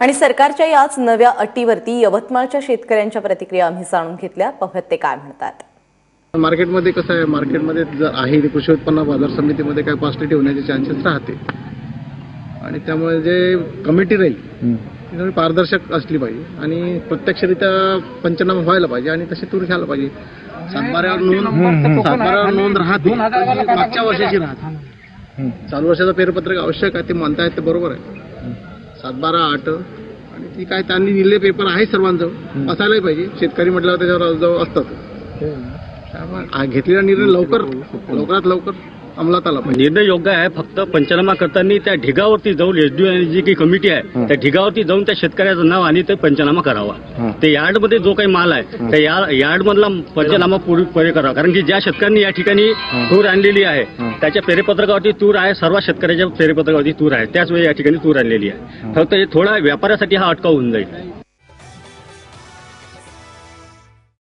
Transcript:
आणि सरकारच्या याच नव्या अटीवरती यवतमाळच्या शेतकऱ्यांच्या प्रतिक्रिया आम्ही जाणून घेतल्या. पाहूयात ते काय म्हणतात. मार्केटमध्ये कसं आहे, मार्केटमध्ये जर आहे कृषी उत्पन्न बाजार समितीमध्ये काय पॉझिटिव्ह होण्याचे चान्सेस राहते आणि त्यामुळे जे कमिटी राहील ती पारदर्शक असली पाहिजे आणि प्रत्यक्षरित्या पंचनामा व्हायला पाहिजे आणि तशी तूर घ्यायला पाहिजे. सातबाऱ्यावर नोंद राहते, मागच्या वर्षाची राहते. चालू वर्षाचं फेरपत्रक आवश्यक आहे, ते म्हणतायत ते बरोबर आहे. 7/12/8 आणि ती काय त्यांनी दिलेले पेपर आहे सर्वांजवळ, असायलाही पाहिजे. शेतकरी म्हटल्यावर त्याच्यावर जवळ असतात. त्यामुळे घेतलेला निर्णय लवकरात लवकर अंमलात आला पाहिजे. निर्णय योग्य आहे. फक्त पंचनामा करताना त्या ढिगावरती जाऊन एसडीओ जी काही कमिटी आहे त्या ढिगावरती जाऊन त्या शेतकऱ्याचं नाव आणि ते पंचनामा करावा. ते यार्डमध्ये जो काही माल आहे त्या यार्डमधला पंचनामा पूर्णपणे करावा. कारण की ज्या शेतकऱ्यांनी या ठिकाणी तूर आणलेली आहे त्याच्या फेरेपत्रकावरती तूर आहे, सर्व शेतकऱ्याच्या फेरेपत्रकावरती तूर आहे, त्याच वेळी या ठिकाणी तूर आणलेली आहे. फक्त हे थोडा व्यापाऱ्यासाठी हा अटकाव होऊन जाईल.